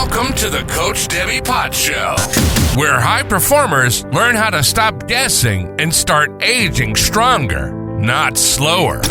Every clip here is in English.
Welcome to the Coach Debbie Potts Show, where high performers learn how to stop guessing and start aging stronger, not slower.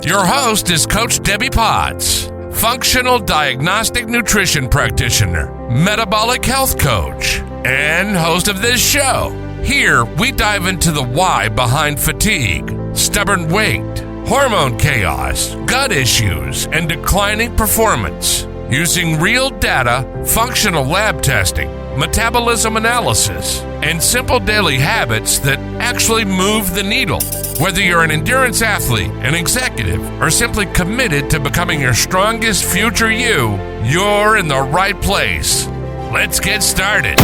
Your host is Coach Debbie Potts, functional diagnostic nutrition practitioner, metabolic health coach, and host of this show. Here, we dive into the why behind fatigue, stubborn weight, hormone chaos, gut issues, and declining performance. Using real data, functional lab testing, metabolism analysis, and simple daily habits that actually move the needle. Whether you're an endurance athlete, an executive, or simply committed to becoming your strongest future you, you're in the right place. Let's get started.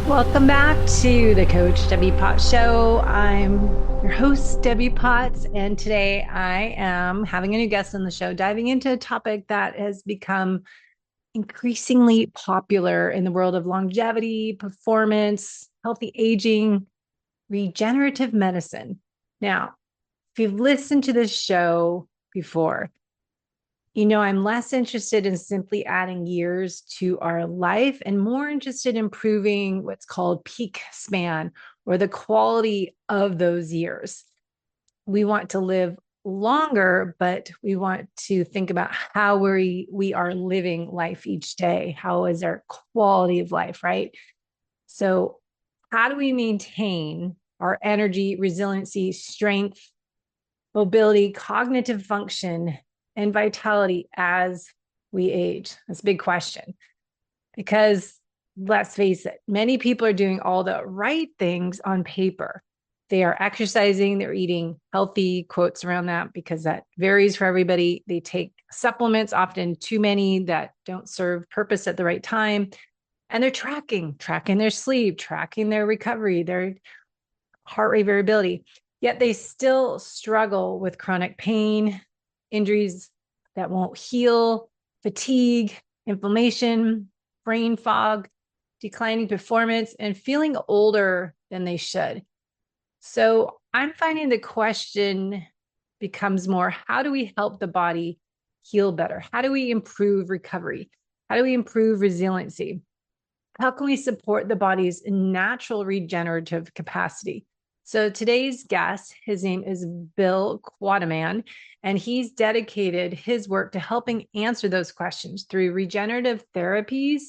Welcome back to the Coach Debbie Potts Show. I'm your host, Debbie Potts, and today I am having a new guest on the show, diving into a topic that has become increasingly popular in the world of longevity, performance, healthy aging, regenerative medicine. Now, if you've listened to this show before, you know I'm less interested in simply adding years to our life and more interested in improving what's called peak span, or the quality of those years. We want to live longer, but we want to think about how we are living life each day. How is our quality of life, right? So how do we maintain our energy, resiliency, strength, mobility, cognitive function, and vitality as we age? That's a big question, because let's face it, many people are doing all the right things on paper. They are exercising, they're eating healthy, quotes around that, because that varies for everybody. They take supplements, often too many, that don't serve purpose at the right time. And they're tracking their sleep, tracking their recovery, their heart rate variability. Yet they still struggle with chronic pain, injuries that won't heal, fatigue, inflammation, brain fog, declining performance, and feeling older than they should. So I'm finding the question becomes more, how do we help the body heal better? How do we improve recovery? How do we improve resiliency? How can we support the body's natural regenerative capacity? So today's guest, his name is Bill Quatman, and he's dedicated his work to helping answer those questions through regenerative therapies,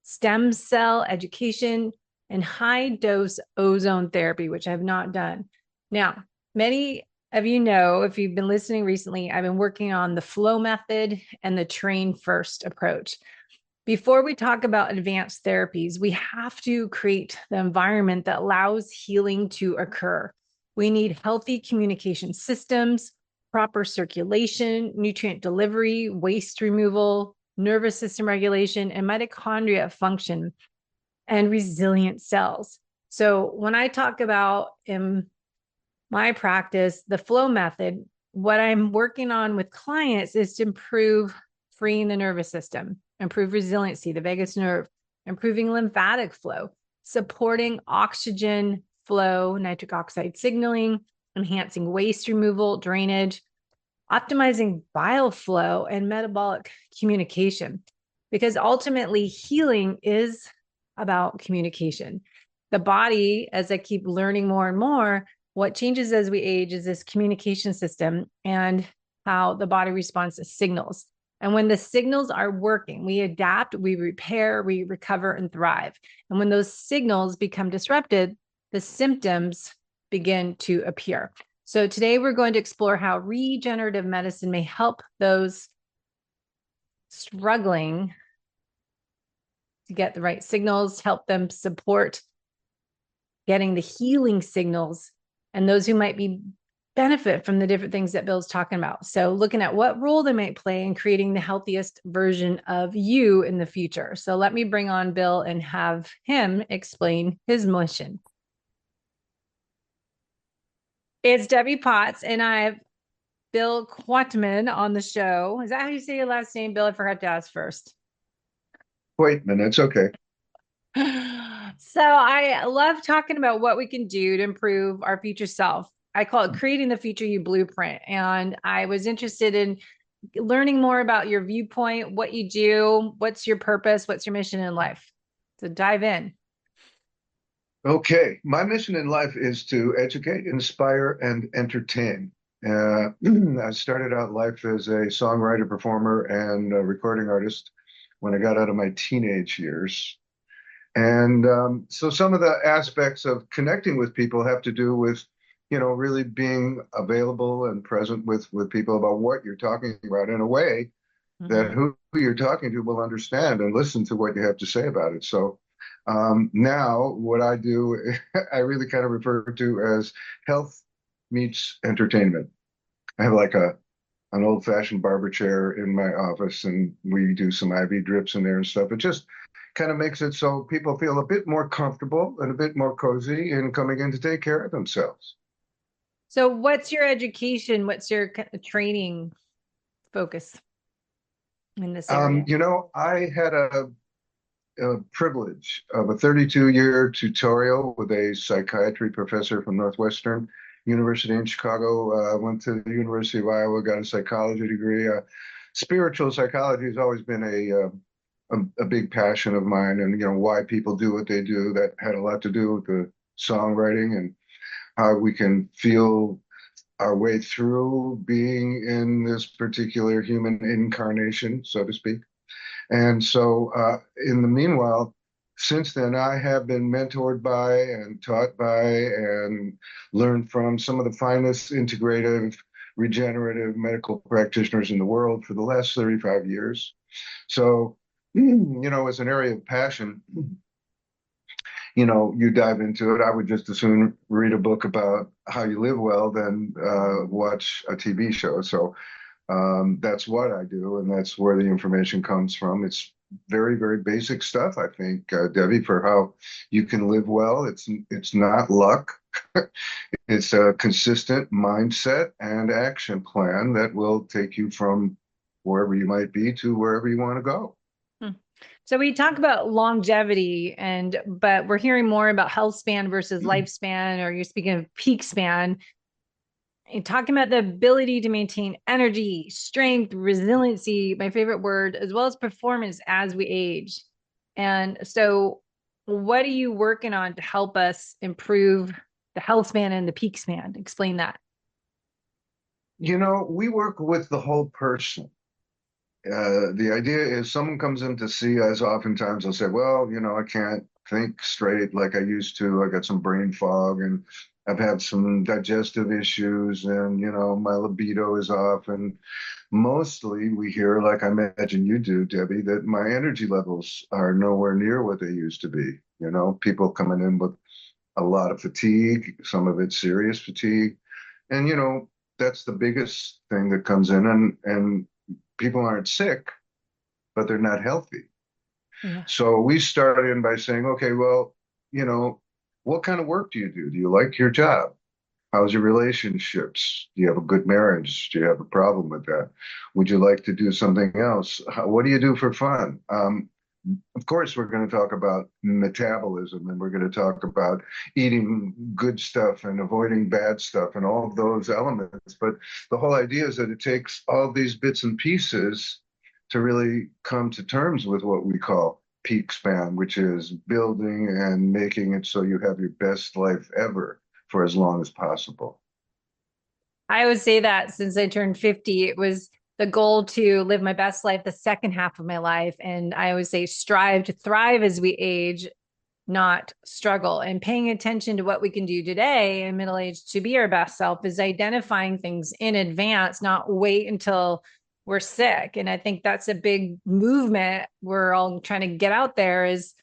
stem cell education, and high-dose ozone therapy, which I've not done. Now, many of you know, if you've been listening recently, I've been working on the flow method and the train first approach. Before we talk about advanced therapies, we have to create the environment that allows healing to occur. We need healthy communication systems, proper circulation, nutrient delivery, waste removal, nervous system regulation, and mitochondria function, and resilient cells. So when I talk about in my practice, the flow method, what I'm working on with clients is to improve freeing the nervous system, improve resiliency, the vagus nerve, improving lymphatic flow, supporting oxygen flow, nitric oxide signaling, enhancing waste removal, drainage, optimizing bile flow, and metabolic communication. Because ultimately, healing is about communication. The body, as I keep learning more and more, what changes as we age is this communication system and how the body responds to signals. And when the signals are working, we adapt, we repair, we recover, and thrive. And when those signals become disrupted, the symptoms begin to appear. So today we're going to explore how regenerative medicine may help those struggling to get the right signals, help them support getting the healing signals, and those who might be benefit from the different things that Bill's talking about. So looking at what role they might play in creating the healthiest version of you in the future. So let me bring on Bill and have him explain his mission. It's Debbie Potts, and I have Bill Quatman on the show. Is that how you say your last name, Bill? I forgot to ask first. Quatman, it's okay. So I love talking about what we can do to improve our future self. I call it creating the future you blueprint. And I was interested in learning more about your viewpoint, what you do, what's your purpose, what's your mission in life. So dive in. Okay, my mission in life is to educate, inspire, and entertain. I started out life as a songwriter, performer, and a recording artist when I got out of my teenage years. And so some of the aspects of connecting with people have to do with, really being available and present with people about what you're talking about in a way that who you're talking to will understand and listen to what you have to say about it. So now what I do, I really kind of refer to as health meets entertainment. I have like an old-fashioned barber chair in my office, and we do some IV drips in there and stuff. It just kind of makes it so people feel a bit more comfortable and a bit more cozy in coming in to take care of themselves. So what's your education? What's your training focus in this area? I had a privilege of a 32-year tutorial with a psychiatry professor from Northwestern University in Chicago. Went to the University of Iowa, got a psychology degree. Spiritual psychology has always been a big passion of mine, and why people do what they do. That had a lot to do with the songwriting and how we can feel our way through being in this particular human incarnation, so to speak. And so, in the meanwhile, since then, I have been mentored by and taught by and learned from some of the finest integrative, regenerative medical practitioners in the world for the last 35 years. So, it's an area of passion. You dive into it. I would just as soon read a book about how you live well than watch a TV show. So that's what I do, and that's where the information comes from. It's very, very basic stuff, I think, Debbie, for how you can live well. It's not luck. It's a consistent mindset and action plan that will take you from wherever you might be to wherever you want to go. So we talk about longevity, but we're hearing more about health span versus lifespan, or you're speaking of peak span. And talking about the ability to maintain energy, strength, resiliency, my favorite word, as well as performance as we age. And so what are you working on to help us improve the health span and the peak span? Explain that. We work with the whole person. The idea is someone comes in to see us, oftentimes they'll say, well, I can't think straight like I used to. I got some brain fog and I've had some digestive issues and, my libido is off. And mostly we hear, like I imagine you do, Debbie, that my energy levels are nowhere near what they used to be. People coming in with a lot of fatigue, some of it serious fatigue. And, that's the biggest thing that comes in. And people aren't sick, but they're not healthy. Yeah. So we start in by saying, okay, well, what kind of work do you do? Do you like your job? How's your relationships? Do you have a good marriage? Do you have a problem with that? Would you like to do something else? What do you do for fun? Of course, we're going to talk about metabolism, and we're going to talk about eating good stuff and avoiding bad stuff and all of those elements. But the whole idea is that it takes all these bits and pieces to really come to terms with what we call peak span, which is building and making it so you have your best life ever for as long as possible. I would say that since I turned 50, it was the goal to live my best life the second half of my life. And I always say strive to thrive as we age, not struggle. And paying attention to what we can do today in middle age to be our best self is identifying things in advance, not wait until we're sick. And I think that's a big movement we're all trying to get out there, is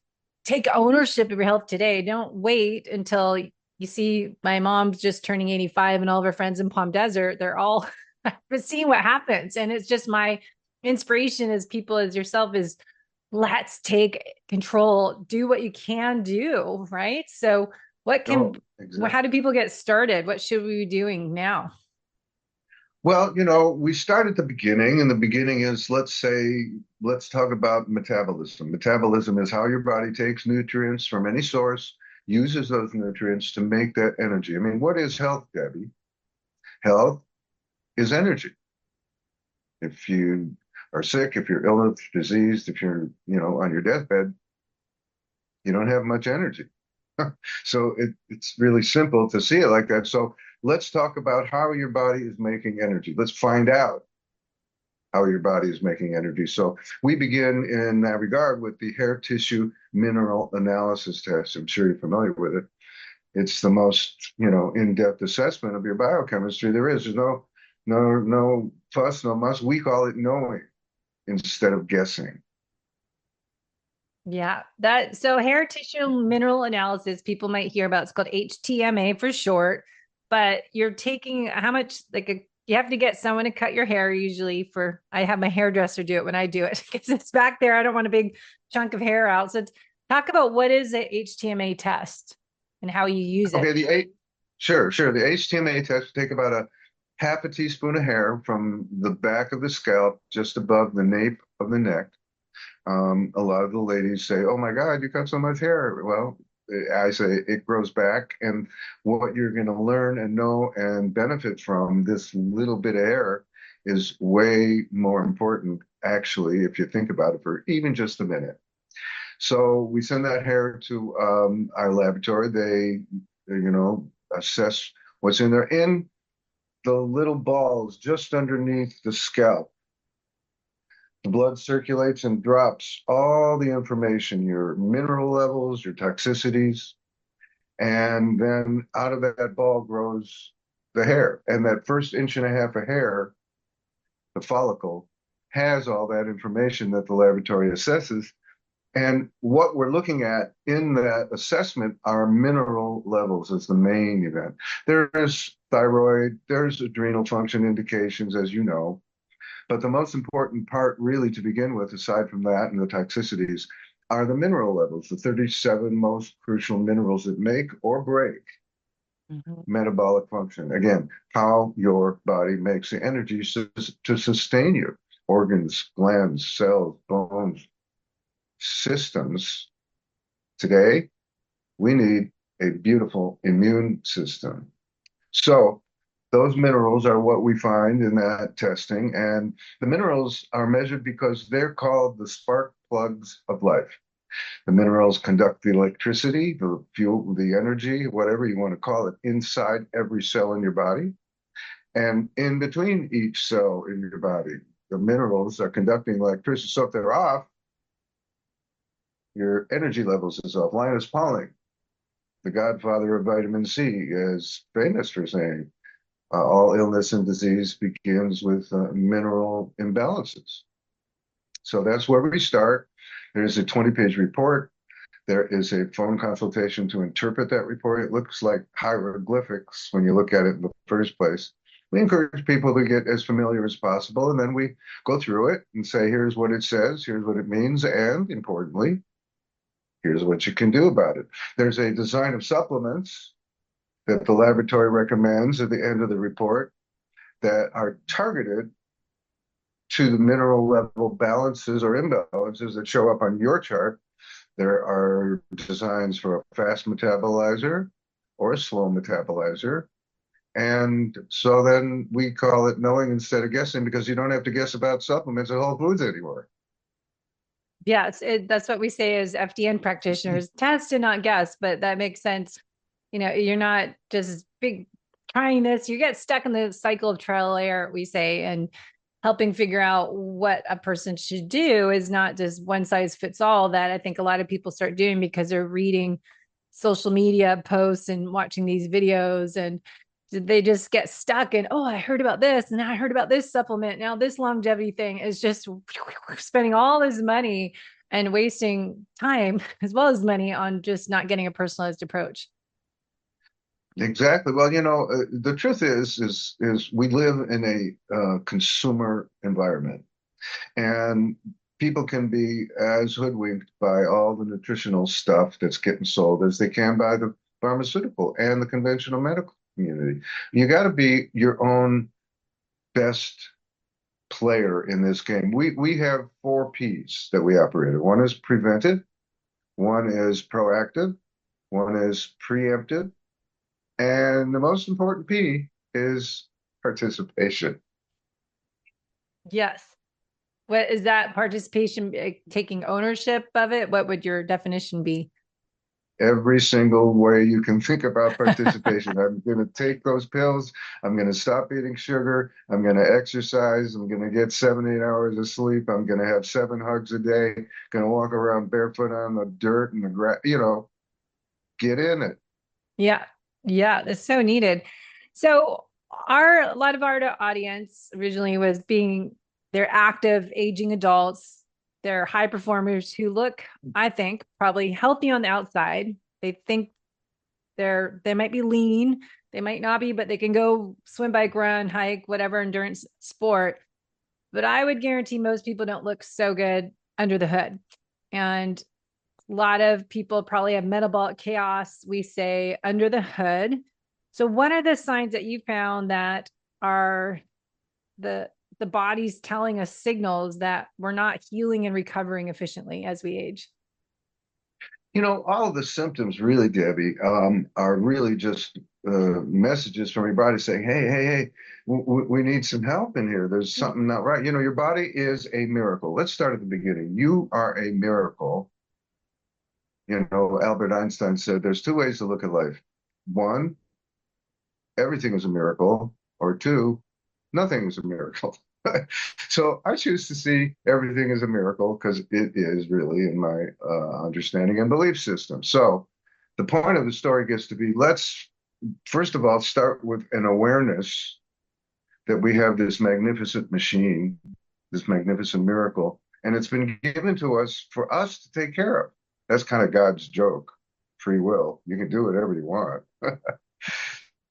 take ownership of your health today. Don't wait until you see my mom's just turning 85 and all of her friends in Palm Desert, they're all seeing what happens. And it's just my inspiration as people as yourself is let's take control, do what you can do. Right. So how do people get started? What should we be doing now? Well, we start at the beginning, and the beginning is, let's talk about metabolism. Metabolism is how your body takes nutrients from any source, uses those nutrients to make that energy. I mean, what is health, Debbie? Health is energy. If you are sick, if you're ill, if you're diseased, if you're, on your deathbed, you don't have much energy. So it's really simple to see it like that. So let's talk about how your body is making energy. Let's find out how your body is making energy. So we begin in that regard with the hair tissue mineral analysis test. I'm sure you're familiar with it. It's the most, in-depth assessment of your biochemistry there is. There's no fuss, no muss. We call it knowing instead of guessing. Yeah, so hair tissue mineral analysis, people might hear about, it's called HTMA for short, but you're taking how much, you have to get someone to cut your hair usually I have my hairdresser do it when I do it because it's back there. I don't want a big chunk of hair out. So talk about what is the HTMA test and how you use it. Okay, sure. The HTMA test take about a half a teaspoon of hair from the back of the scalp, just above the nape of the neck. A lot of the ladies say, "Oh my God, you got so much hair." Well, I say it grows back, and what you're going to learn and know and benefit from this little bit of hair is way more important, actually, if you think about it for even just a minute. So we send that hair to our laboratory. They, assess what's in there in the little balls just underneath the scalp. The blood circulates and drops all the information, your mineral levels, your toxicities, and then out of that ball grows the hair. And that first inch and a half of hair, the follicle, has all that information that the laboratory assesses. And what we're looking at in that assessment are mineral levels as the main event. There's thyroid, there's adrenal function indications, as you know. But the most important part, really, to begin with, aside from that and the toxicities, are the mineral levels, the 37 most crucial minerals that make or break metabolic function. Again, how your body makes the energy to sustain you, organs, glands, cells, bones, systems. Today, we need a beautiful immune system. So those minerals are what we find in that testing. And the minerals are measured because they're called the spark plugs of life. The minerals conduct the electricity, the fuel, the energy, whatever you want to call it, inside every cell in your body. And in between each cell in your body, the minerals are conducting electricity. So if they're off, your energy levels is off. Linus Pauling, the godfather of vitamin C, is famous for saying, all illness and disease begins with mineral imbalances. So that's where we start. There's a 20-page report. There is a phone consultation to interpret that report. It looks like hieroglyphics when you look at it in the first place. We encourage people to get as familiar as possible, and then we go through it and say, here's what it says, here's what it means, and importantly, here's what you can do about it. There's a design of supplements that the laboratory recommends at the end of the report that are targeted to the mineral level balances or imbalances that show up on your chart. There are designs for a fast metabolizer or a slow metabolizer. And so then we call it knowing instead of guessing, because you don't have to guess about supplements at Whole Foods anymore. Yeah, that's what we say as FDN practitioners, test and not guess, but that makes sense. You're not just trying this, you get stuck in the cycle of trial and error, we say, and helping figure out what a person should do is not just one size fits all, that I think a lot of people start doing because they're reading social media posts and watching these videos, and they just get stuck in, oh, I heard about this, and I heard about this supplement. Now this longevity thing is just spending all this money and wasting time as well as money on just not getting a personalized approach. Exactly. Well, the truth is we live in a consumer environment, and people can be as hoodwinked by all the nutritional stuff that's getting sold as they can by the pharmaceutical and the conventional medical community. You got to be your own best player in this game. We have 4 P's that we operate. One is preventive, one is proactive, one is preemptive, and the most important P is participation. Yes. What is that participation, taking ownership of it? What would your definition be? Every single way you can think about participation. I'm going to take those pills. I'm going to stop eating sugar. I'm going to exercise. I'm going to get 7, 8 hours of sleep. I'm going to have 7 hugs a day. Going to walk around barefoot on the dirt and the grass. Get in it. Yeah. Yeah. That's so needed. So a lot of our audience originally was they're active, aging adults. They're high performers who look, I think, probably healthy on the outside. They think they might be lean, they might not be, but they can go swim, bike, run, hike, whatever endurance sport. But I would guarantee most people don't look so good under the hood. And a lot of people probably have metabolic chaos, we say, under the hood. So what are the signs that you found that are the body's telling us signals that we're not healing and recovering efficiently as we age? All of the symptoms really, Debbie, are really just messages from your body saying, hey, hey, hey, we need some help in here. There's something not right. Your body is a miracle. Let's start at the beginning. You are a miracle. Albert Einstein said there's two ways to look at life. One, everything is a miracle, or two, nothing is a miracle. So I choose to see everything as a miracle because it is really in my understanding and belief system. So the point of the story gets to be, let's first of all start with an awareness that we have this magnificent machine, this magnificent miracle, and it's been given to us for us to take care of. That's kind of God's joke, free will. You can do whatever you want.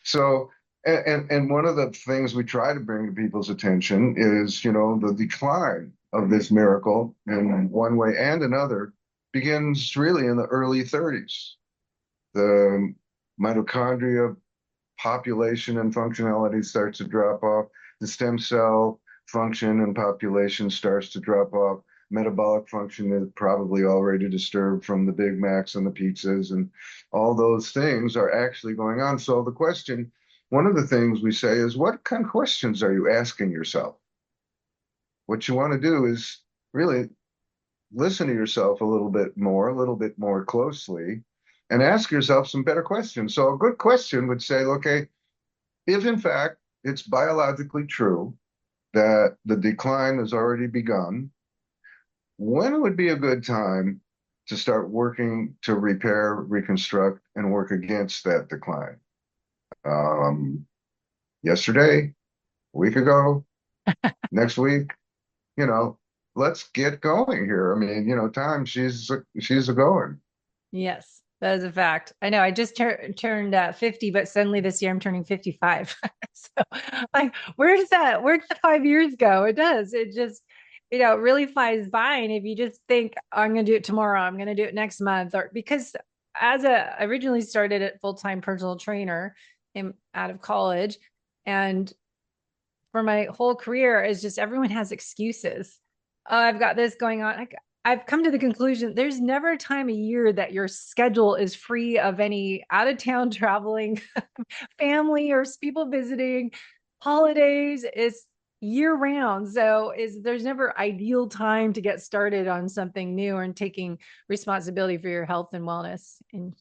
So, and one of the things we try to bring to people's attention is, the decline of this miracle in one way and another begins really in the early 30s. The mitochondria population and functionality starts to drop off. The stem cell function and population starts to drop off. Metabolic function is probably already disturbed from the Big Macs and the pizzas, and all those things are actually going on. So one of the things we say is, what kind of questions are you asking yourself? What you want to do is really listen to yourself a little bit more closely, and ask yourself some better questions. So a good question would say, okay, if in fact it's biologically true that the decline has already begun, when would be a good time to start working to repair, reconstruct, and work against that decline? Yesterday, a week ago, next week, let's get going here. I mean, time, she's a going. Yes, that is a fact. I know I just turned 50, but suddenly this year I'm turning 55. So like, where'd the 5 years go? It does. It just, it really flies by. And if you just think, oh, I'm going to do it tomorrow, I'm going to do it next month, or because I originally started at full-time personal trainer out of college, and for my whole career is just everyone has excuses. Oh, I've got this going on. I've come to the conclusion there's never a time of year that your schedule is free of any out of town traveling, family or people visiting, holidays. It's year round. So there's never ideal time to get started on something new and taking responsibility for your health and wellness. And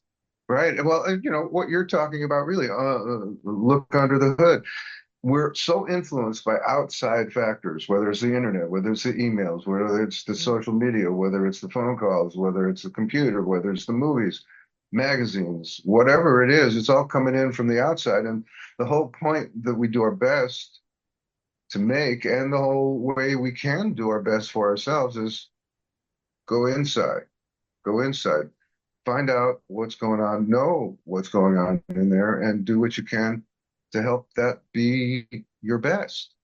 Right. Well, what you're talking about really, look under the hood. We're so influenced by outside factors, whether it's the internet, whether it's the emails, whether it's the social media, whether it's the phone calls, whether it's the computer, whether it's the movies, magazines, whatever it is, it's all coming in from the outside. And the whole point that we do our best to make, and the whole way we can do our best for ourselves, is go inside, go inside, find out what's going on, know what's going on in there, and do what you can to help that be your best.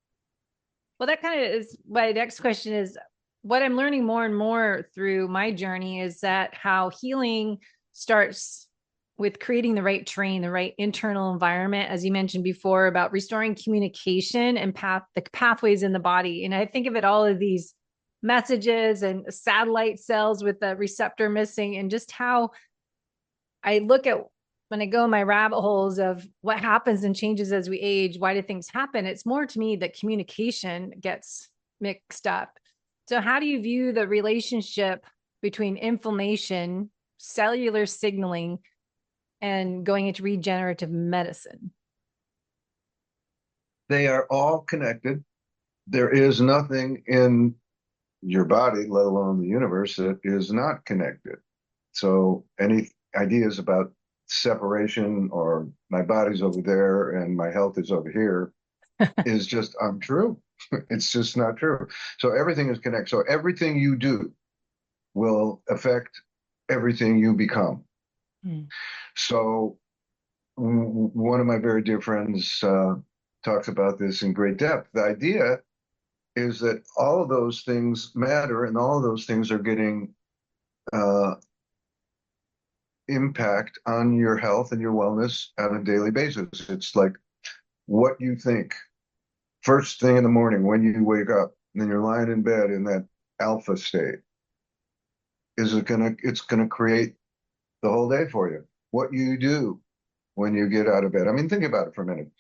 well, that kind of is my next question is what I'm learning more and more through my journey is that how healing starts with creating the right terrain, the right internal environment, as you mentioned before, about restoring communication and the pathways in the body. And I think of it all of these messages and satellite cells with the receptor missing, and just how I look at when I go in my rabbit holes of what happens and changes as we age, why do things happen? It's more to me that communication gets mixed up. So how do you view the relationship between inflammation, cellular signaling, and going into regenerative medicine? They are all connected. There is nothing in your body, let alone the universe, that is not connected. So any ideas about separation or my body's over there and my health is over here is just untrue. It's just not true. So everything is connected. So everything you do will affect everything you become. Mm. So one of my very dear friends talks about this in great depth. The idea is that all of those things matter and all of those things are getting uh, impact on your health and your wellness on a daily basis. It's like what you think first thing in the morning when you wake up, and then you're lying in bed in that alpha state. It's gonna create the whole day for you. What you do when you get out of bed. I mean, think about it for a minute.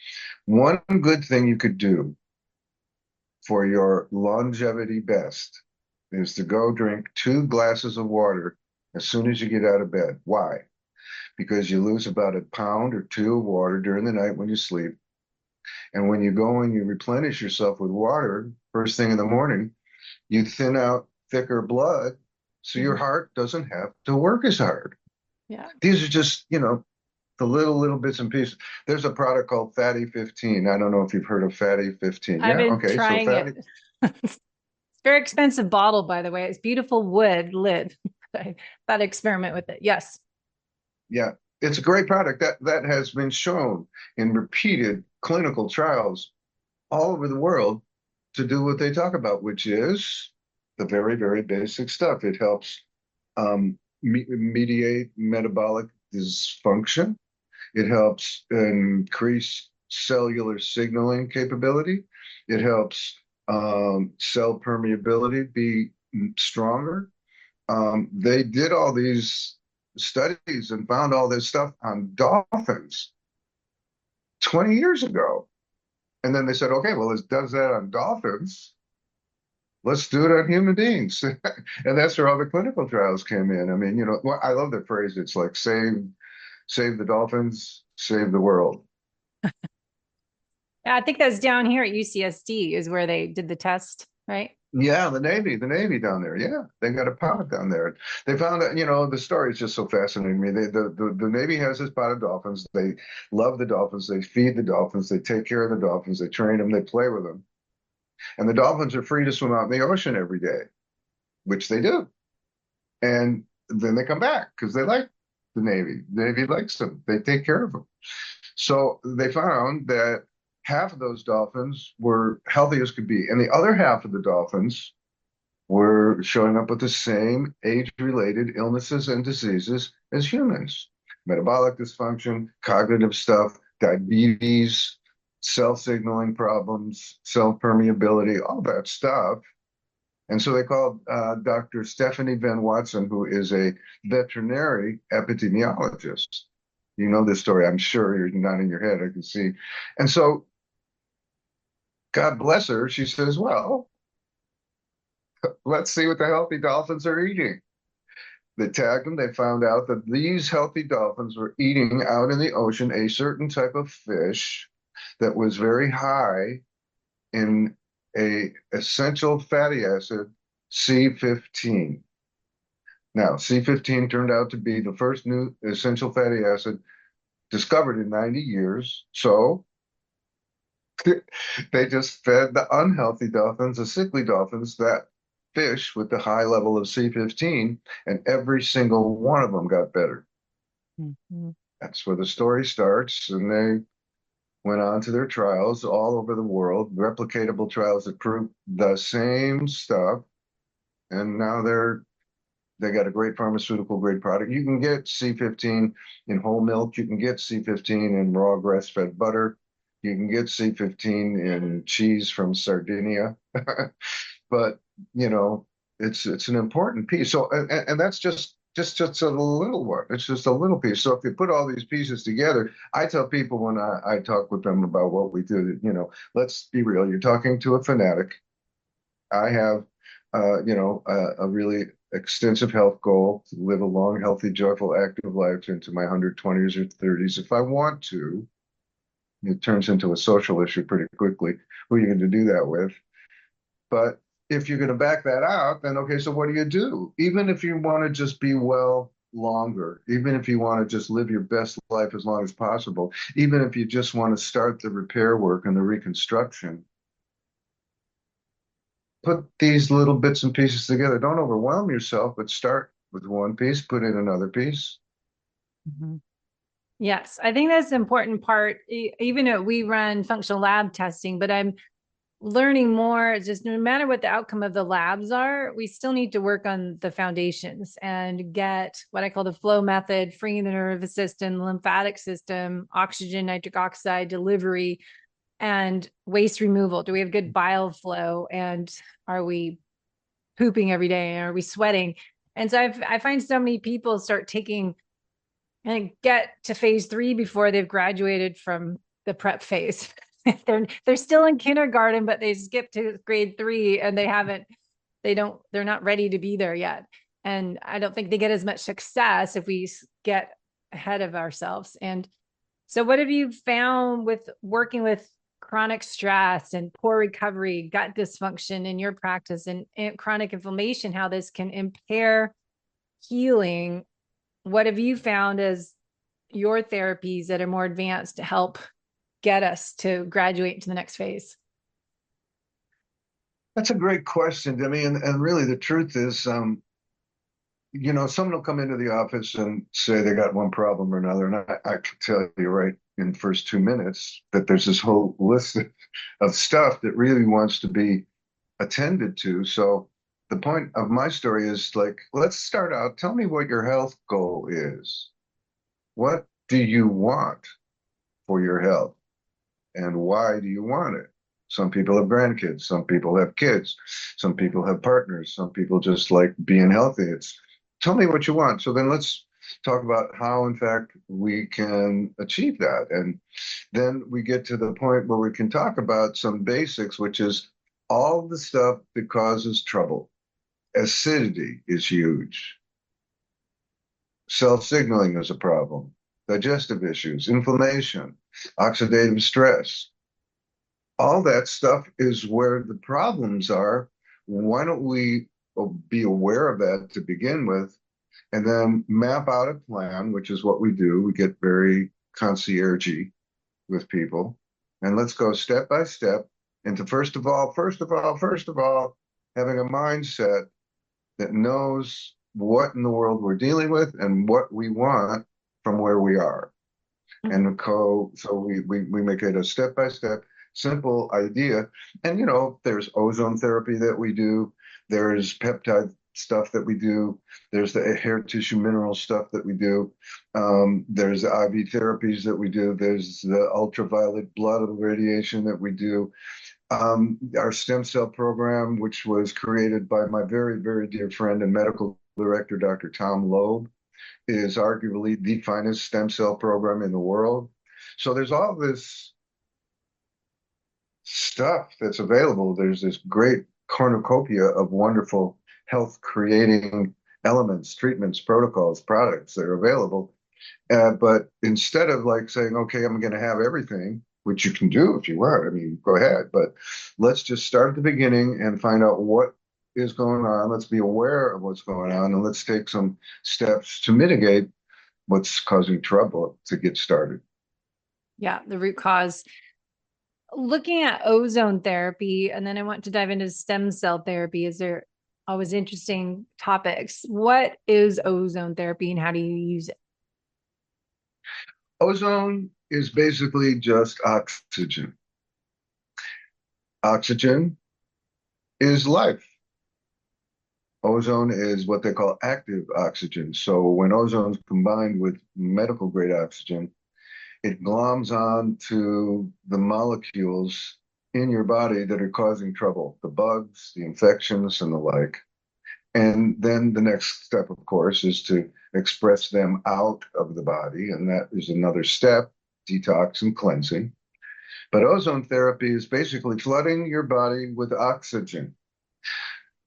One good thing you could do for your longevity best is to go drink 2 glasses of water as soon as you get out of bed. Why? Because you lose about a pound or 2 of water during the night when you sleep. And when you go and you replenish yourself with water first thing in the morning, you thin out thicker blood so your heart doesn't have to work as hard. Yeah. These are just, the little bits and pieces. There's a product called Fatty 15. I don't know if you've heard of Fatty 15. I've Yeah, been okay. So trying Fatty, it. It's very expensive bottle, by the way. It's beautiful wood lid. I thought experiment with it. Yes. yeah, it's a great product that has been shown in repeated clinical trials all over the world to do what they talk about, which is the very, very basic stuff. It helps mediate metabolic dysfunction. It helps increase cellular signaling capability. It helps cell permeability be stronger. They did all these studies and found all this stuff on dolphins 20 years ago. And then they said, okay, well, it does that on dolphins. Let's do it on human beings. And that's where all the clinical trials came in. I mean, well, I love the phrase. It's like save the dolphins, save the world. Yeah, I think that's down here at UCSD is where they did the test, right? Yeah, the Navy down there. Yeah, they got a pod down there. They found that, the story is just so fascinating to me. The Navy has this pod of dolphins. They love the dolphins. They feed the dolphins. They take care of the dolphins. They train them. They play with them. And the dolphins are free to swim out in the ocean every day, which they do. And then they come back because they like the Navy. The Navy likes them. They take care of them. So they found that half of those dolphins were healthy as could be, and the other half of the dolphins were showing up with the same age-related illnesses and diseases as humans: metabolic dysfunction, cognitive stuff, diabetes, cell signaling problems, cell permeability, all that stuff. And so they called Dr. Stephanie Van Watson, who is a veterinary epidemiologist. You know this story, I'm sure. You're nodding your head, I can see. And so, God bless her, she says, well, let's see what the healthy dolphins are eating. They tagged them. They found out that these healthy dolphins were eating out in the ocean a certain type of fish that was very high in a essential fatty acid, C15. Now, C15 turned out to be the first new essential fatty acid discovered in 90 years. So they just fed the unhealthy dolphins, the sickly dolphins, that fish with the high level of C15, and every single one of them got better. Mm-hmm. That's where the story starts. And they went on to their trials all over the world, replicatable trials that prove the same stuff. And now they got a great pharmaceutical grade product. You can get C15 in whole milk. You can get C15 in raw grass-fed butter. You can get C15 in cheese from Sardinia. But, it's an important piece. So, and that's just a little one. It's just a little piece. So if you put all these pieces together, I tell people when I talk with them about what we do, let's be real. You're talking to a fanatic. I have, a really extensive health goal to live a long, healthy, joyful, active life into my 120s or 30s if I want to. It turns into a social issue pretty quickly. Who are you going to do that with? But if you're going to back that out, then okay, so what do you do? Even if you want to just be well longer, even if you want to just live your best life as long as possible, even if you just want to start the repair work and the reconstruction, put these little bits and pieces together. Don't overwhelm yourself, but start with one piece, put in another piece. Mhm. Yes, I think that's the important part. Even though we run functional lab testing, but I'm learning more, just no matter what the outcome of the labs are, we still need to work on the foundations and get what I call the flow method, freeing the nervous system, the lymphatic system, oxygen, nitric oxide delivery, and waste removal. Do we have good bile flow? And are we pooping every day? Are we sweating? And so I find so many people start taking and get to phase 3 before they've graduated from the prep phase. They're still in kindergarten, but they skip to grade 3 and they're not ready to be there yet. And I don't think they get as much success if we get ahead of ourselves. And so what have you found with working with chronic stress and poor recovery, gut dysfunction in your practice, and chronic inflammation, how this can impair healing? What have you found as your therapies that are more advanced to help get us to graduate to the next phase? That's a great question, Demi. And really, the truth is, someone will come into the office and say they got one problem or another. And I can tell you right in the first 2 minutes that there's this whole list of stuff that really wants to be attended to. So the point of my story is like, let's start out. Tell me what your health goal is. What do you want for your health? And why do you want it? Some people have grandkids, some people have kids, some people have partners, some people just like being healthy. It's tell me what you want. So then let's talk about how, in fact, we can achieve that. And then we get to the point where we can talk about some basics, which is all the stuff that causes trouble. Acidity is huge. Cell signaling is a problem. Digestive issues, inflammation, oxidative stress. All that stuff is where the problems are. Why don't we be aware of that to begin with and then map out a plan, which is what we do. We get very concierge with people. And let's go step by step into first of all, having a mindset that knows what in the world we're dealing with and what we want from where we are. And so we make it a step by step simple idea. And there's ozone therapy that we do, there's peptide stuff that we do, there's the hair tissue mineral stuff that we do, there's the IV therapies that we do, there's the ultraviolet blood radiation that we do. Our stem cell program, which was created by my very, very dear friend and medical director, Dr. Tom Loeb, is arguably the finest stem cell program in the world. So there's all this stuff that's available. There's this great cornucopia of wonderful health creating elements, treatments, protocols, products that are available. But instead of like saying, okay, I'm going to have everything, which you can do if you want, I mean, go ahead. But let's just start at the beginning and find out what is going on. Let's be aware of what's going on, and let's take some steps to mitigate what's causing trouble to get started. Yeah, the root cause. Looking at ozone therapy, and then I want to dive into stem cell therapy. Is there always interesting topics? What is ozone therapy and how do you use it? Ozone is basically just oxygen. Oxygen is life. Ozone is what they call active oxygen. So when ozone is combined with medical grade oxygen, it gloms on to the molecules in your body that are causing trouble, the bugs, the infections, and the like. And then the next step, of course, is to express them out of the body. And that is another step, detox and cleansing. But ozone therapy is basically flooding your body with oxygen.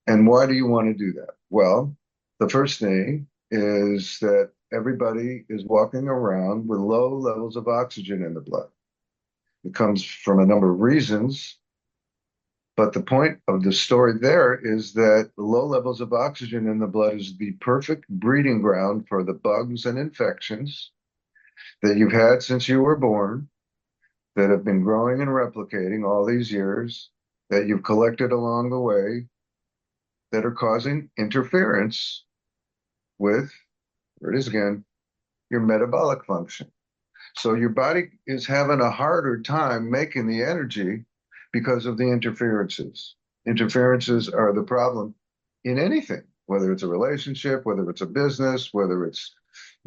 And why do you want to do that? Well, the first thing is that everybody is walking around with low levels of oxygen in the blood. It comes from a number of reasons, but the point of the story there is that low levels of oxygen in the blood is the perfect breeding ground for the bugs and infections that you've had since you were born, that have been growing and replicating all these years, that you've collected along the way, that are causing interference with, here it is again, your metabolic function. So your body is having a harder time making the energy because of the interferences. Interferences are the problem in anything, whether it's a relationship, whether it's a business, whether it's,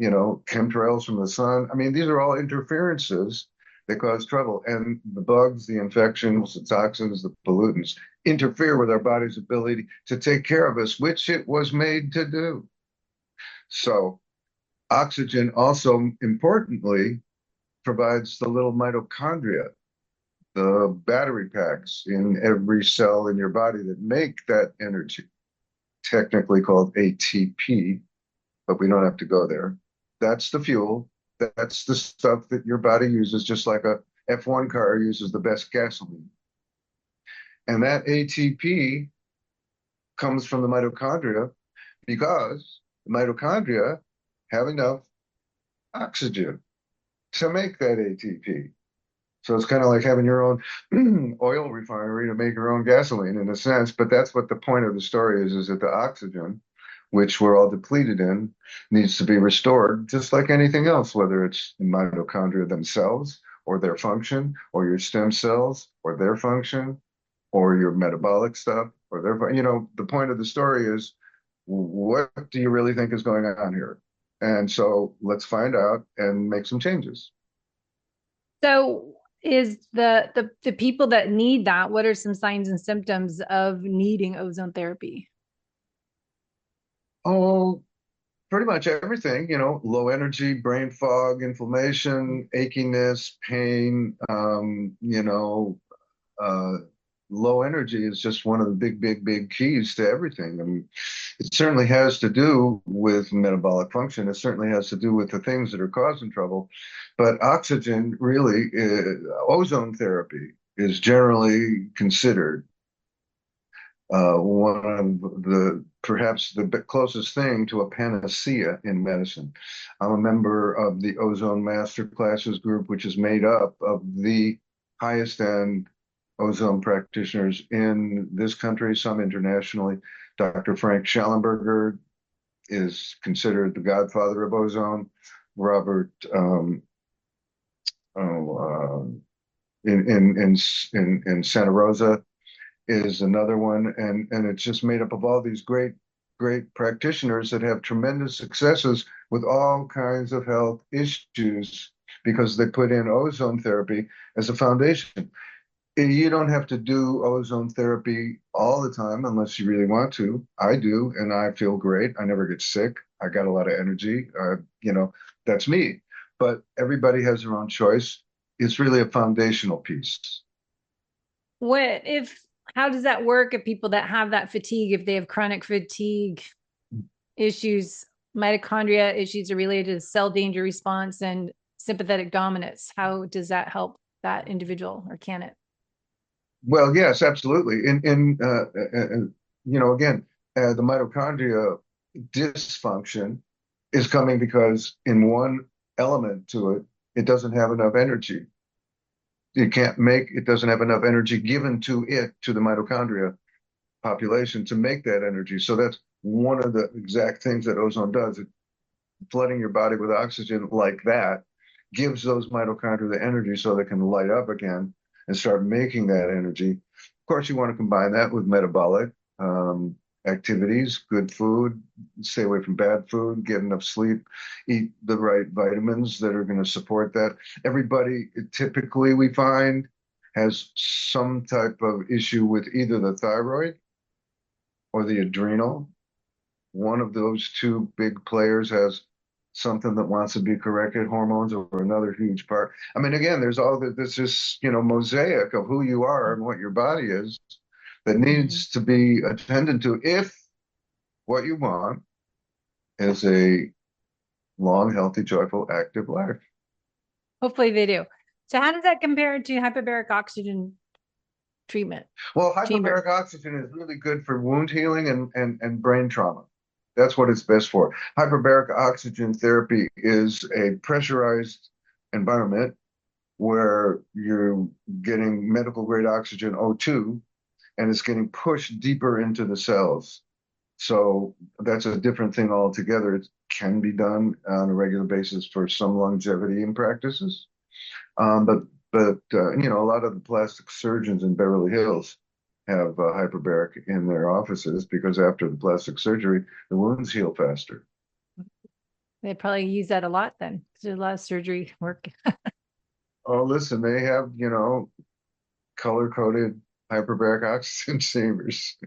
chemtrails from the sun. I mean, these are all interferences that cause trouble. And the bugs, the infections, the toxins, the pollutants interfere with our body's ability to take care of us, which it was made to do. So oxygen also, importantly, provides the little mitochondria, the battery packs in every cell in your body that make that energy, technically called ATP, but we don't have to go there. That's the fuel. That's the stuff that your body uses, just like a F1 car uses the best gasoline. And that ATP comes from the mitochondria because the mitochondria have enough oxygen to make that ATP. So it's kind of like having your own oil refinery to make your own gasoline in a sense, but that's what the point of the story is that the oxygen, which we're all depleted in, needs to be restored, just like anything else, whether it's the mitochondria themselves or their function, or your stem cells or their function, or your metabolic stuff, or their, the point of the story is, what do you really think is going on here? And so let's find out and make some changes. So is the people that need that, what are some signs and symptoms of needing ozone therapy? Oh, pretty much everything, low energy, brain fog, inflammation, achiness, pain, uh, low energy is just one of the big keys to everything. I mean, it certainly has to do with metabolic function. It certainly has to do with the things that are causing trouble. But oxygen really, ozone therapy is generally considered one of perhaps the closest thing to a panacea in medicine. I'm a member of the Ozone Master Classes group, which is made up of the highest end ozone practitioners in this country, some internationally. Dr. Frank Schallenberger is considered the godfather of ozone. Robert in Santa Rosa is another one, and it's just made up of all these great practitioners that have tremendous successes with all kinds of health issues because they put in ozone therapy as a foundation. You don't have to do ozone therapy all the time unless you really want to. I do, and I feel great. I never get sick. I got a lot of energy. That's me. But everybody has their own choice. It's really a foundational piece. How does that work if people that have that fatigue, if they have chronic fatigue issues, mitochondria issues are related to cell danger response and sympathetic dominance? How does that help that individual, or can it? Well, yes, absolutely. Again, the mitochondria dysfunction is coming because in one element to it, it doesn't have enough energy. It doesn't have enough energy given to the mitochondria population to make that energy. So that's one of the exact things that ozone does. Flooding your body with oxygen like that gives those mitochondria the energy so they can light up again and start making that energy. Of course, you want to combine that with metabolic activities, good food, stay away from bad food, get enough sleep, eat the right vitamins that are going to support that. Everybody, typically we find, has some type of issue with either the thyroid or the adrenal. One of those two big players has something that wants to be corrected, hormones or another huge part. I mean, again, there's all this mosaic of who you are and what your body is that needs to be attended to if what you want is a long, healthy, joyful, active life. Hopefully they do. So how does that compare to hyperbaric oxygen treatment Well, chamber? hyperbaric oxygen is really good for wound healing and brain trauma. That's what it's best for. Hyperbaric oxygen therapy is a pressurized environment where you're getting medical grade oxygen O2 and it's getting pushed deeper into the cells. So that's a different thing altogether. It can be done on a regular basis for some longevity in practices. But a lot of the plastic surgeons in Beverly Hills have hyperbaric in their offices because after the plastic surgery, the wounds heal faster. They probably use that a lot then, because there's a lot of surgery work. Oh, listen, they have, color-coded hyperbaric oxygen chambers.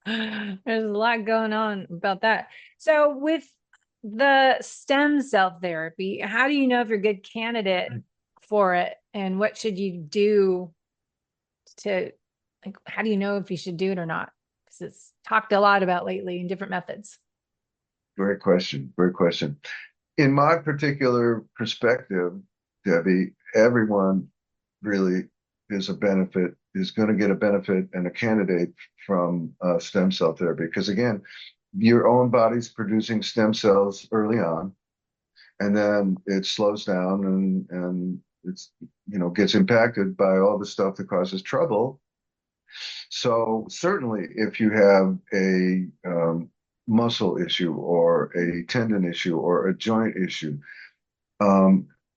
There's a lot going on about that. So with the stem cell therapy, how do you know if you're a good candidate for it? And what should you do to, like, how do you know if you should do it or not? Because it's talked a lot about lately in different methods. Great question. Great question. In my particular perspective, Debbie, everyone really is going to get a benefit and a candidate from stem cell therapy. Because again, your own body's producing stem cells early on, and then it slows down and it's, gets impacted by all the stuff that causes trouble. So certainly if you have a muscle issue or a tendon issue or a joint issue,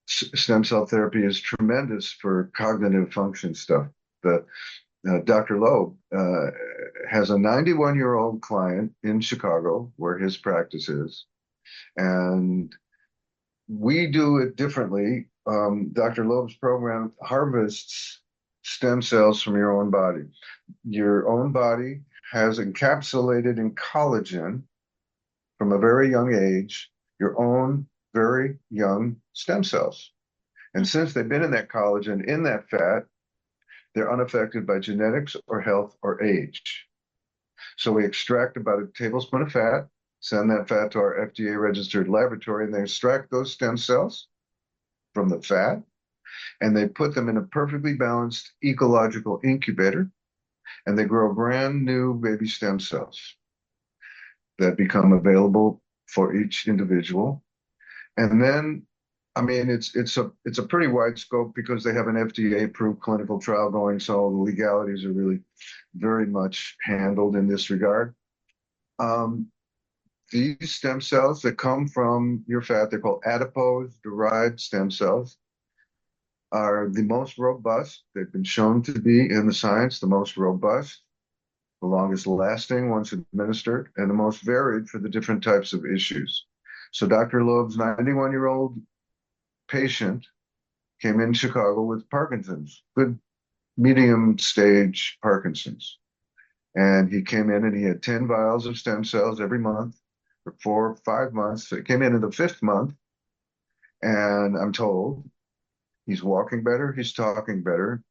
stem cell therapy is tremendous for cognitive function stuff. Dr. Loeb has a 91-year-old client in Chicago where his practice is, and we do it differently. Dr. Loeb's program harvests stem cells from your own body. Your own body has encapsulated in collagen from a very young age your own very young stem cells. And since they've been in that collagen, in that fat, they're unaffected by genetics or health or age. So we extract about a tablespoon of fat, send that fat to our FDA registered laboratory, and they extract those stem cells from the fat, and they put them in a perfectly balanced ecological incubator, and they grow brand new baby stem cells that become available for each individual. And then, I mean, it's a pretty wide scope because they have an FDA-approved clinical trial going, so the legalities are really very much handled in this regard. These stem cells that come from your fat, they're called adipose-derived stem cells, are the most robust. They've been shown to be in the science the most robust, the longest lasting once administered, and the most varied for the different types of issues. So Dr. Loeb's 91-year-old patient came in Chicago with Parkinson's, good medium stage Parkinson's. And he came in and he had 10 vials of stem cells every month for 4 or 5 months. So he came in the 5th month, and I'm told he's walking better, he's talking better.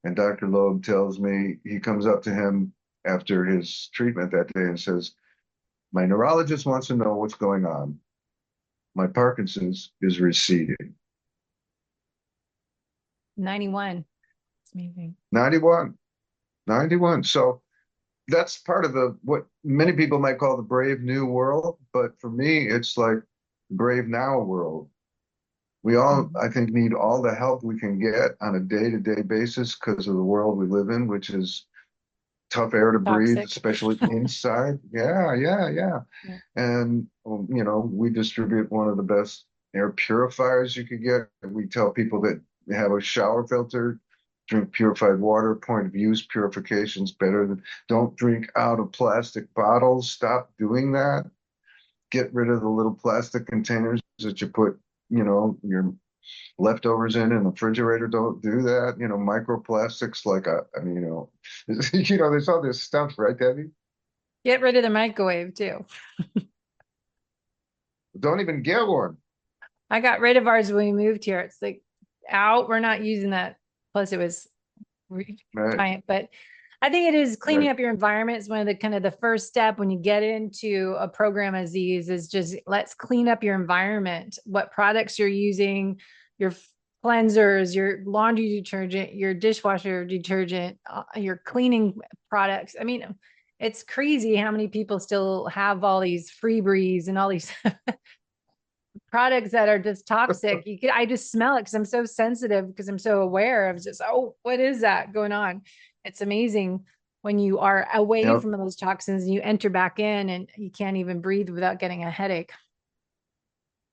And Dr. Loeb tells me, he comes up to him after his treatment that day and says, "My neurologist wants to know what's going on. My Parkinson's is receding." 91. It's amazing. 91. 91. So that's part of what many people might call the brave new world, but for me, it's like brave now world. We all, I think, need all the help we can get on a day-to-day basis because of the world we live in, which is tough air to breathe, Toxic. especially inside. Yeah. And, we distribute one of the best air purifiers you could get. We tell people that have a shower filter, drink purified water. Point of use purification is better than, don't drink out of plastic bottles. Stop doing that. Get rid of the little plastic containers that you put, your leftovers in the refrigerator. Don't do that. Microplastics, there's all this stuff, right, Debbie? Get rid of the microwave too. Don't even get one. I got rid of ours when we moved here. It's like out. We're not using that. Plus, it was Right. giant. But I think it is cleaning Right. up your environment is one of the kind of the first step when you get into a program as these is just let's clean up your environment. What products you're using, your cleansers, your laundry detergent, your dishwasher detergent, your cleaning products. I mean, it's crazy how many people still have all these Febreze and all these products that are just toxic. I just smell it because I'm so sensitive because I'm so aware of just, oh, what is that going on? It's amazing when you are away Yep. from those toxins and you enter back in and you can't even breathe without getting a headache.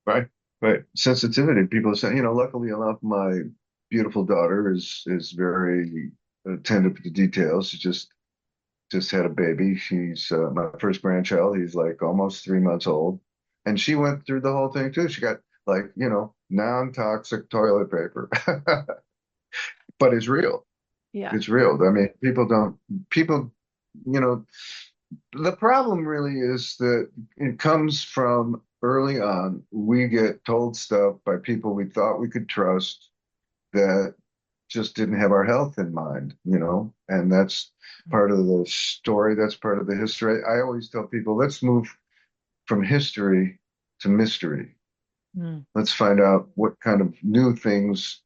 Right. Right. Sensitivity. People say, luckily enough, my beautiful daughter is very attentive to details. She just had a baby. She's my first grandchild. He's like almost 3 months old. And she went through the whole thing too. She got like, non-toxic toilet paper. But it's real. Yeah. It's real. I mean, people, you know, the problem really is that it comes from early on. We get told stuff by people we thought we could trust that just didn't have our health in mind, and that's part of the story. That's part of the history. I always tell people, let's move from history to mystery. Mm. Let's find out what kind of new things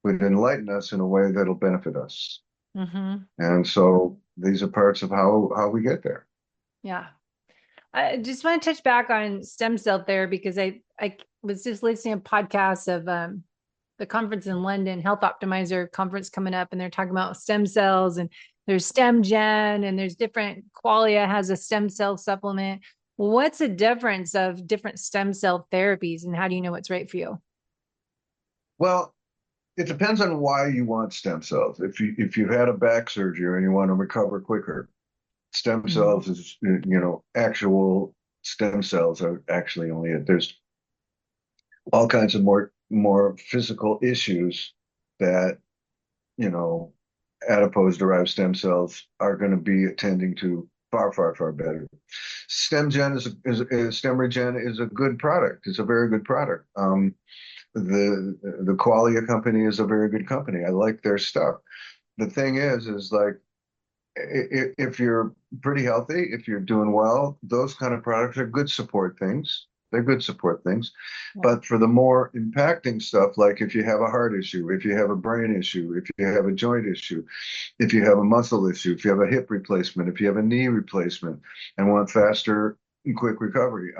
would enlighten us in a way that'll benefit us. Mm-hmm. And so these are parts of how we get there. Yeah. I just want to touch back on stem cell therapy because I was just listening to podcasts of the conference in London, Health Optimizer conference coming up, and they're talking about stem cells and there's stem gen and there's different Qualia has a stem cell supplement. What's the difference of different stem cell therapies and how do you know what's right for you? Well, it depends on why you want stem cells. If you had a back surgery and you want to recover quicker, stem Mm-hmm. cells is, actual stem cells are actually only it. There's all kinds of more physical issues that, you know, adipose derived stem cells are going to be attending to far, far, far better. Stem Regen is a good product. It's a very good product. The Qualia company is a very good company. I like their stuff. The thing is like if you're pretty healthy, if you're doing well, those kind of products are good support things. They're good support things. Yeah. But for the more impacting stuff, like if you have a heart issue, if you have a brain issue, if you have a joint issue, if you have a muscle issue, if you have a hip replacement, if you have a knee replacement and want faster and quick recovery,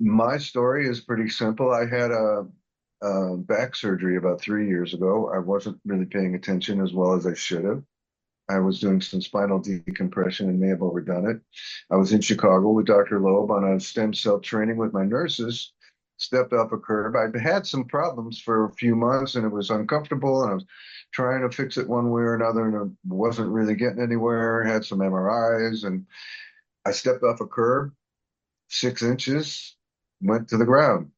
my story is pretty simple. I had a back surgery about 3 years ago. I wasn't really paying attention as well as I should have. I was doing some spinal decompression and may have overdone it. I was in Chicago with Dr. Loeb on a stem cell training with my nurses, stepped off a curb. I'd had some problems for a few months and it was uncomfortable and I was trying to fix it one way or another and it wasn't really getting anywhere. Had some MRIs and I stepped off a curb, 6 inches, went to the ground.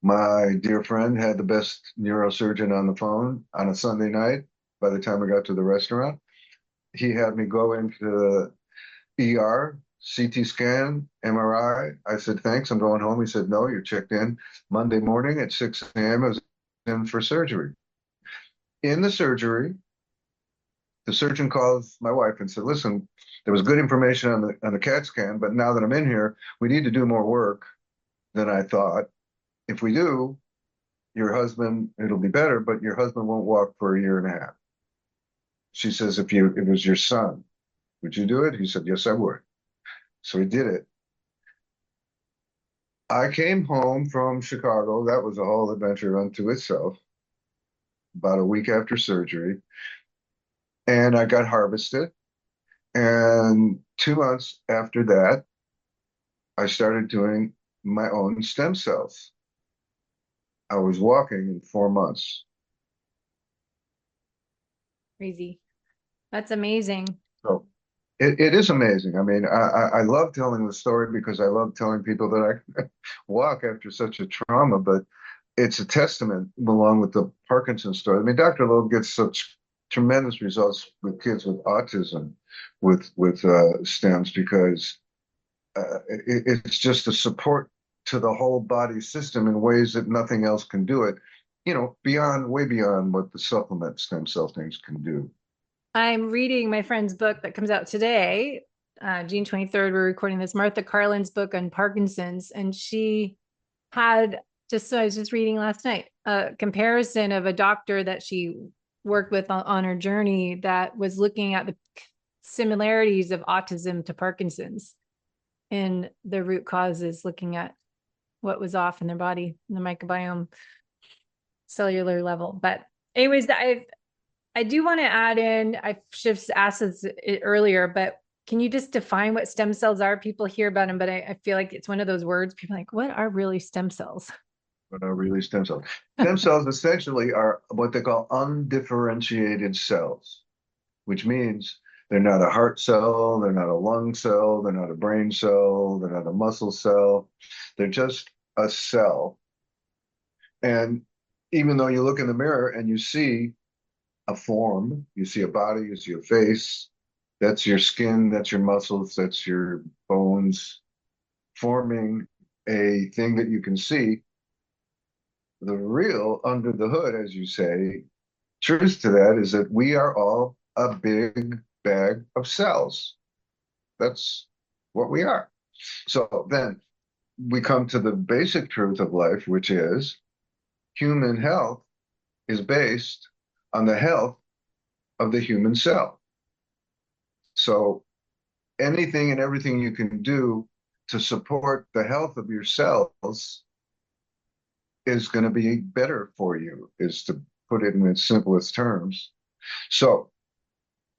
My dear friend had the best neurosurgeon on the phone on a Sunday night. By the time I got to the restaurant, he had me go into the ER, CT scan, MRI. I said, thanks, I'm going home. He said, no, you're checked in Monday morning at 6 a.m. I was in for surgery. In the surgery, the surgeon calls my wife and said, listen, there was good information on the CAT scan, but now that I'm in here, we need to do more work than I thought. If we do, your husband, it'll be better, but your husband won't walk for a year and a half. She says, if it was your son, would you do it? He said, yes, I would. So he did it. I came home from Chicago. That was a whole adventure unto itself, about a week after surgery. And I got harvested. And 2 months after that, I started doing my own stem cells. I was walking in 4 months. Crazy. That's amazing. So it is amazing. I mean, I love telling the story because I love telling people that I walk after such a trauma, but it's a testament along with the Parkinson's story. I mean, Dr. Loeb gets such tremendous results with kids with autism with stems because it's just a support to the whole body system in ways that nothing else can do it, way beyond what the supplement stem cell things can do. I'm reading my friend's book that comes out today, June 23rd. We're recording this, Martha Carlin's book on Parkinson's. And she had so I was just reading last night, a comparison of a doctor that she worked with on her journey that was looking at the similarities of autism to Parkinson's. And the root causes, looking at what was off in their body, in the microbiome, cellular level. But anyways, I do want to add in, I should have asked this earlier, but can you just define what stem cells are? People hear about them, but I feel like it's one of those words people are like, what are really stem cells? What are really stem cells? Stem cells essentially are what they call undifferentiated cells, which means they're not a heart cell, they're not a lung cell, they're not a brain cell, they're not a muscle cell. They're just a cell. And even though you look in the mirror and you see a form, you see a body, you see a face, that's your skin, that's your muscles, that's your bones forming a thing that you can see. The real under the hood, as you say, truth to that is that we are all a big bag of cells. That's what we are. So then we come to the basic truth of life, which is human health is based on the health of the human cell. So anything and everything you can do to support the health of your cells is going to be better for you, is to put it in its simplest terms. So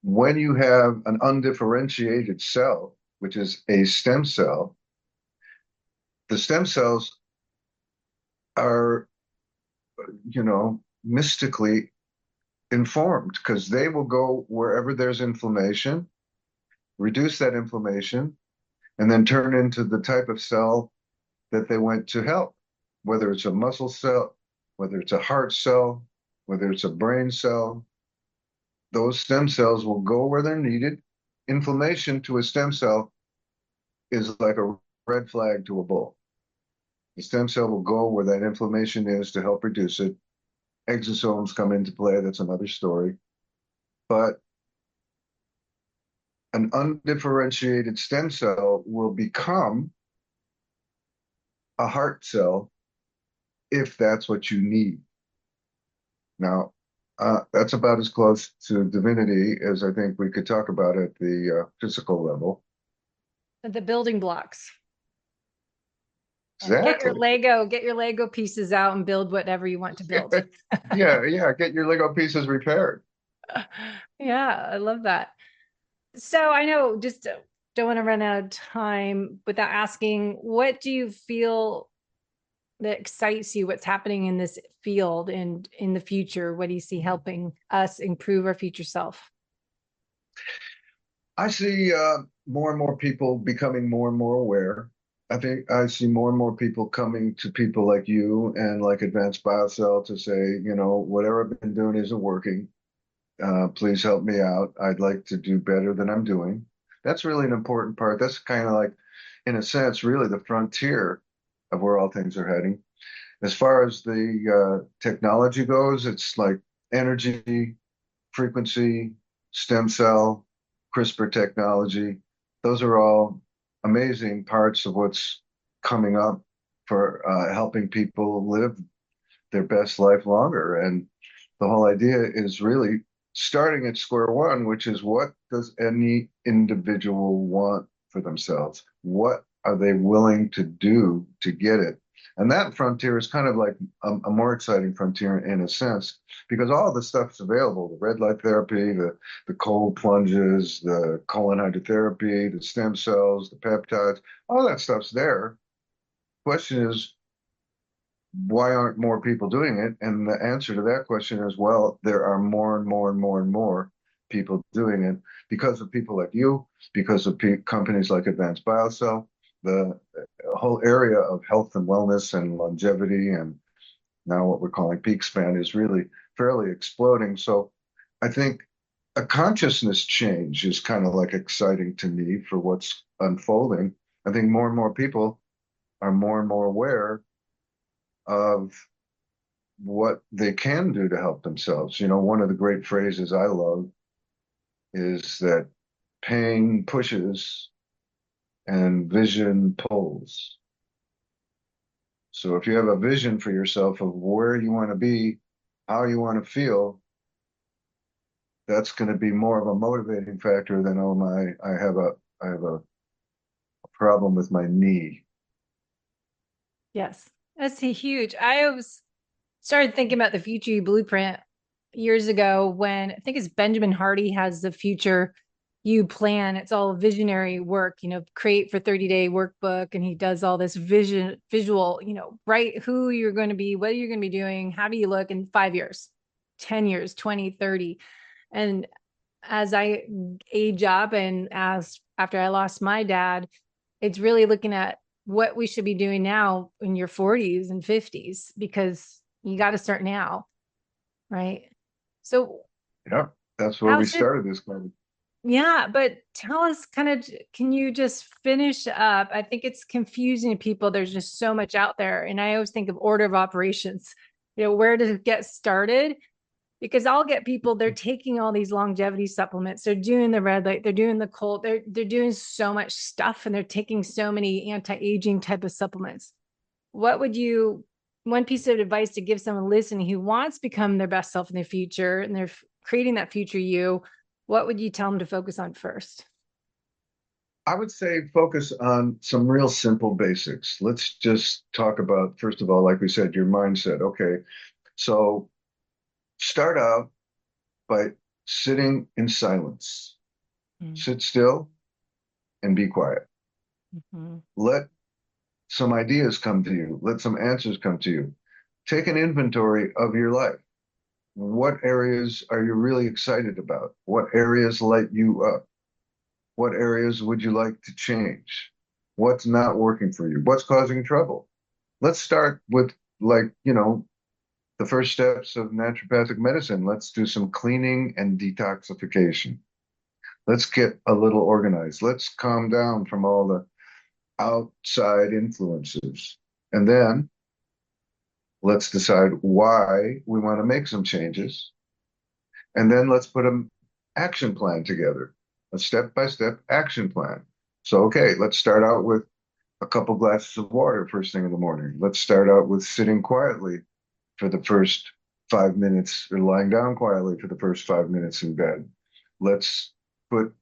when you have an undifferentiated cell, which is a stem cell, the stem cells are, mystically informed because they will go wherever there's inflammation, reduce that inflammation, and then turn into the type of cell that they went to help, whether it's a muscle cell, whether it's a heart cell, whether it's a brain cell. Those stem cells will go where they're needed. Inflammation to a stem cell is like a red flag to a bull. The stem cell will go where that inflammation is to help reduce it. Exosomes come into play. That's another story. But an undifferentiated stem cell will become a heart cell if that's what you need. Now, that's about as close to divinity as I think we could talk about at the physical level. The building blocks. Exactly. Get your Lego pieces out and build whatever you want to build. Yeah, get your Lego pieces repaired. Yeah, I love that. So I know, just don't want to run out of time without asking, what do you feel that excites you? What's happening in this field and in the future? What do you see helping us improve our future self? I see more and more people becoming more and more aware. I think I see more and more people coming to people like you and like Advanced BioCell to say, whatever I've been doing isn't working. Please help me out. I'd like to do better than I'm doing. That's really an important part. That's kind of like, in a sense, really the frontier of where all things are heading. As far as the technology goes, it's like energy, frequency, stem cell, CRISPR technology. Those are all amazing parts of what's coming up for helping people live their best life longer. And the whole idea is really starting at square one, which is, what does any individual want for themselves? What are they willing to do to get it? And that frontier is kind of like a more exciting frontier in a sense, because all the stuff is available: the red light therapy, the cold plunges, the colon hydrotherapy, the stem cells, the peptides, all that stuff's there. Question is, why aren't more people doing it? And the answer to that question is, well, there are more and more and more and more people doing it because of people like you, because of companies like Advanced BioCell. The whole area of health and wellness and longevity, and now what we're calling peak span, is really fairly exploding. So I think a consciousness change is kind of like exciting to me for what's unfolding. I think more and more people are more and more aware of what they can do to help themselves. One of the great phrases I love is that pain pushes and vision pulls. So if you have a vision for yourself of where you want to be, how you want to feel, that's going to be more of a motivating factor than, oh my, I have a problem with my knee. Yes, that's huge. I was started thinking about the future you blueprint years ago when I think it's Benjamin Hardy has the future you plan. It's all visionary work, create for 30-day workbook. And he does all this visual, write who you're going to be, what you're going to be doing, how do you look in 5 years, 10 years, 20, 30. And as I age up and as after I lost my dad, it's really looking at what we should be doing now in your 40s and 50s, because you got to start now, right? So Yeah, that's where how we should, started this kind of. yeah, but tell us kind of, can you just finish up? I think it's confusing to people. There's just so much out there. And I always think of order of operations, where to get started, because I'll get people, they're taking all these longevity supplements, they're doing the red light, they're doing the cold, they're doing so much stuff, and they're taking so many anti-aging type of supplements. What would you, one piece of advice to give someone listening who wants to become their best self in the future and they're creating that future you, what would you tell them to focus on first? I would say focus on some real simple basics. Let's just talk about, first of all, like we said, your mindset. Okay, so start out by sitting in silence. Sit still and be quiet. Mm-hmm. Let some ideas come to you. Let some answers come to you. Take an inventory of your life. What areas are you really excited about? What areas light you up? What areas would you like to change? What's not working for you? What's causing trouble? Let's start with, like, the first steps of naturopathic medicine. Let's do some cleaning and detoxification. Let's get a little organized. Let's calm down from all the outside influences. And then let's decide why we want to make some changes. And then let's put an action plan together, a step-by-step action plan. So, okay, let's start out with a couple glasses of water first thing in the morning. Let's start out with sitting quietly for the first 5 minutes, or lying down quietly for the first 5 minutes in bed. Let's put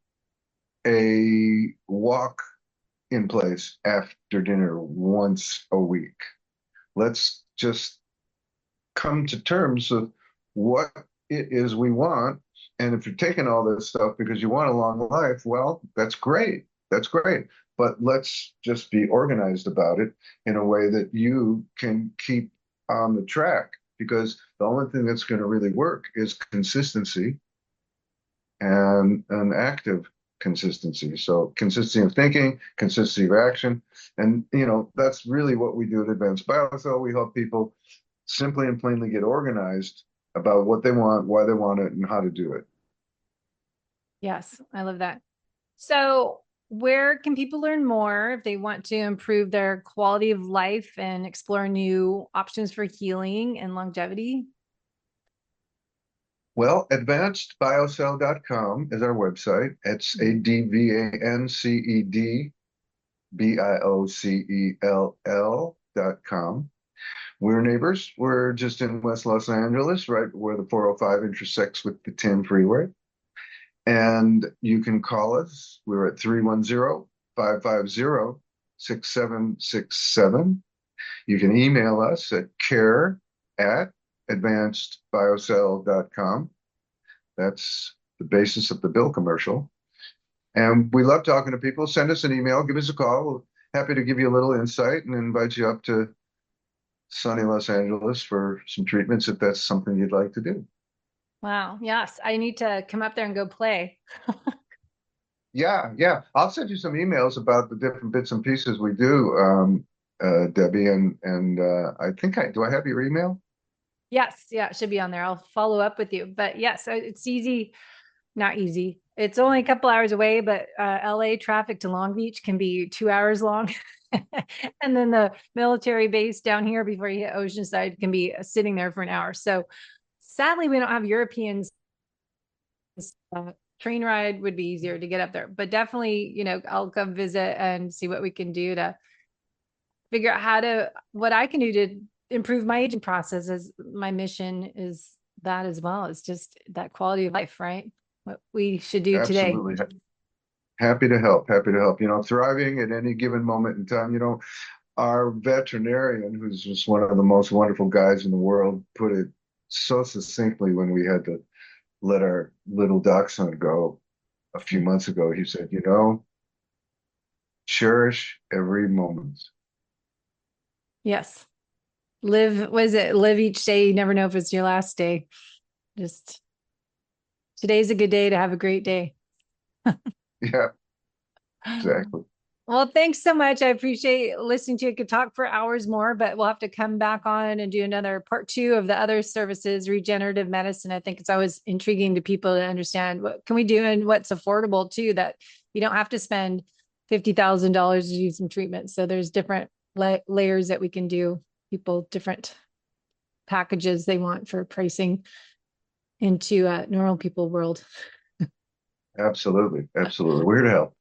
a walk in place after dinner once a week. Let's just come to terms with what it is we want. And if you're taking all this stuff because you want a long life, well, that's great. That's great. But let's just be organized about it in a way that you can keep on the track, because the only thing that's going to really work is consistency, and an active consistency. So consistency of thinking, consistency of action. And, that's really what we do at Advanced Biocell. We help people simply and plainly get organized about what they want, why they want it, and how to do it. Yes, I love that. So where can people learn more if they want to improve their quality of life and explore new options for healing and longevity? Well, advancedbiocell.com is our website. It's ADVANCEDBIOCELL.com. We're neighbors. We're just in West Los Angeles, right where the 405 intersects with the 10 freeway. And you can call us. We're at 310-550-6767. You can email us at care@advancedbiocell.com. That's the basis of the Bill commercial. And we love talking to people. Send us an email, give us a call. We're happy to give you a little insight and invite you up to sunny Los Angeles for some treatments if that's something you'd like to do. Wow. Yes. I need to come up there and go play. Yeah, yeah. I'll send you some emails about the different bits and pieces we do, Debbie, and I think do I have your email? Yes. Yeah. It should be on there. I'll follow up with you. But yes, it's easy. Not easy. It's only a couple hours away, but LA traffic to Long Beach can be 2 hours long. And then the military base down here before you hit Oceanside can be sitting there for an hour. So sadly, we don't have Europeans train ride would be easier to get up there, but definitely, I'll come visit and see what we can do to figure out what I can do to improve my aging process. As my mission is that as well. It's just that quality of life, right? What we should do today. Absolutely. Happy to help. Happy to help. Thriving at any given moment in time. Our veterinarian, who's just one of the most wonderful guys in the world, put it so succinctly when we had to let our little dachshund go a few months ago. He said, cherish every moment. Yes. Live each day. You never know if it's your last day. Just today's a good day to have a great day. Yeah, exactly. Well, thanks so much. I appreciate listening to you. I could talk for hours more, but we'll have to come back on and do another part 2 of the other services, regenerative medicine. I think it's always intriguing to people to understand what can we do and what's affordable too, that you don't have to spend $50,000 to do some treatment. So there's different layers that we can do, people, different packages they want for pricing into normal people world. Absolutely. Absolutely. We're here to help.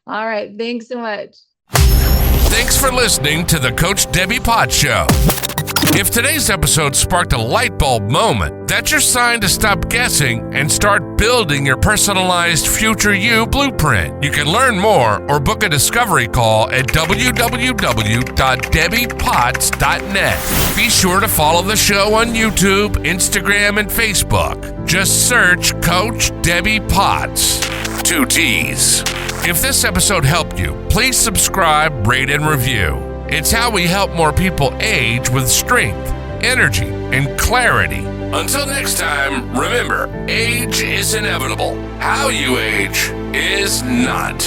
All right. Thanks so much. Thanks for listening to the Coach Debbie Potts Show. If today's episode sparked a light bulb moment, that's your sign to stop guessing and start building your personalized future you blueprint. You can learn more or book a discovery call at www.debbiepotts.net. Be sure to follow the show on YouTube, Instagram, and Facebook. Just search Coach Debbie Potts. 2 T's. If this episode helped you, please subscribe, rate, and review. It's how we help more people age with strength, energy, and clarity. Until next time, remember, age is inevitable. How you age is not.